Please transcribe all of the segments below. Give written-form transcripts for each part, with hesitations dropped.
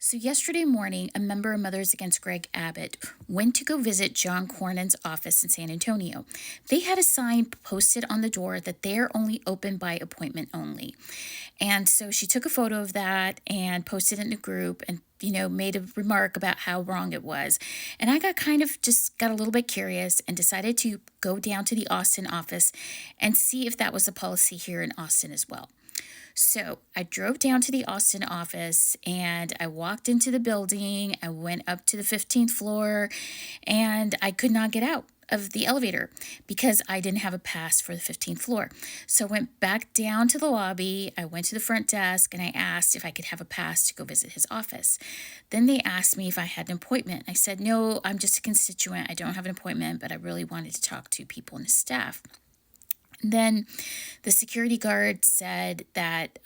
So yesterday morning, a member of Mothers Against Greg Abbott went to go visit John Cornyn's office in San Antonio. They had a sign posted on the door that they're only open by appointment only. And so she took a photo of that and posted it in a group and made a remark about how wrong it was. And I got got a little bit curious and decided to go down to the Austin office and see if that was a policy here in Austin as well. So I drove down to the Austin office and I walked into the building. I went up to the 15th floor and I could not get out of the elevator because I didn't have a pass for the 15th floor. So I went back down to the lobby. I went to the front desk and I asked if I could have a pass to go visit his office. Then they asked me if I had an appointment. I said, no, I'm just a constituent. I don't have an appointment, but I really wanted to talk to people in the staff. Then the security guard said that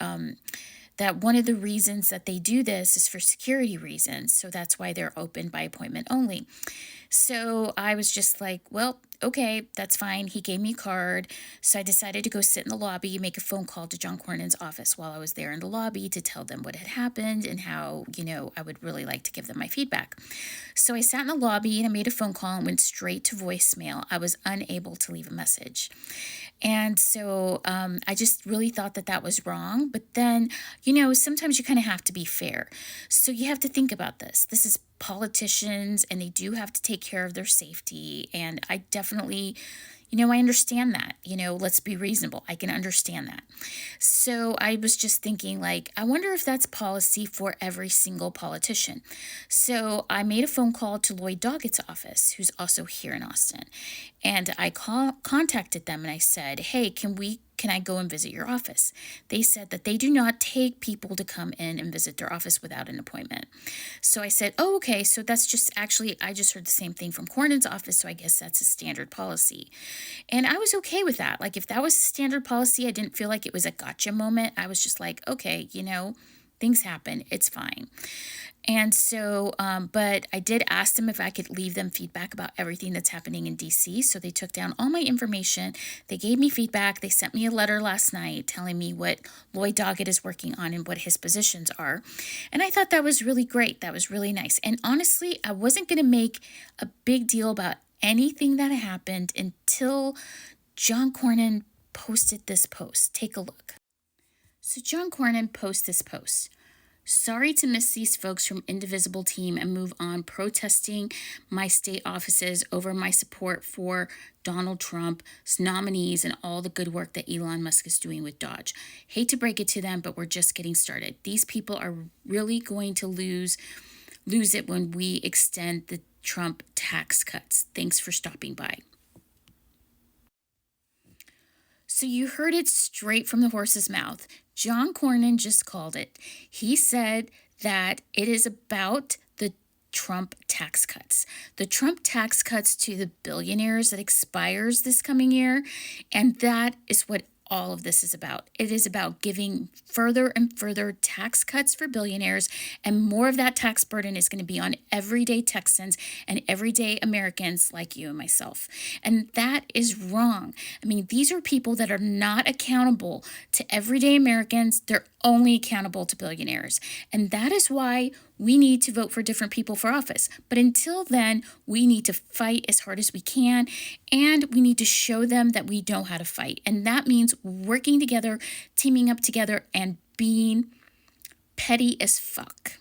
that one of the reasons that they do this is for security reasons. So that's why they're open by appointment only. So I was just like, well, okay, that's fine. He gave me a card. So I decided to go sit in the lobby and make a phone call to John Cornyn's office while I was there in the lobby to tell them what had happened and how, I would really like to give them my feedback. So I sat in the lobby and I made a phone call and went straight to voicemail. I was unable to leave a message. And so I just really thought that that was wrong. But then, sometimes you kind of have to be fair. So you have to think about this. This is politicians and they do have to take care of their safety. And I definitely, I understand that. Let's be reasonable. I can understand that. So I was just thinking, I wonder if that's policy for every single politician. So I made a phone call to Lloyd Doggett's office, who's also here in Austin. And I contacted them and I said, hey, can I go and visit your office? They said that they do not take people to come in and visit their office without an appointment. So I said, oh, okay, so that's I just heard the same thing from Cornyn's office, so I guess that's a standard policy. And I was okay with that. If that was standard policy, I didn't feel like it was a gotcha moment. I was just like, okay, things happen. It's fine. And so, but I did ask them if I could leave them feedback about everything that's happening in DC. So they took down all my information. They gave me feedback. They sent me a letter last night telling me what Lloyd Doggett is working on and what his positions are. And I thought that was really great. That was really nice. And honestly, I wasn't going to make a big deal about anything that happened until John Cornyn posted this post. Take a look. So John Cornyn posted this post. Sorry to miss these folks from Indivisible Team and move on protesting my state offices over my support for Donald Trump's nominees and all the good work that Elon Musk is doing with Dodge. Hate to break it to them, but we're just getting started. These people are really going to lose it when we extend the Trump tax cuts. Thanks for stopping by. So you heard it straight from the horse's mouth. John Cornyn just called it. He said that it is about the Trump tax cuts. The Trump tax cuts to the billionaires that expires this coming year. And that is what all of this is about. It is about giving further and further tax cuts for billionaires, and more of that tax burden is going to be on everyday Texans and everyday Americans like you and myself. And that is wrong. I mean, these are people that are not accountable to everyday Americans. They're only accountable to billionaires. And that is why we need to vote for different people for office. But until then, we need to fight as hard as we can, and we need to show them that we know how to fight. And that means working together, teaming up together, and being petty as fuck.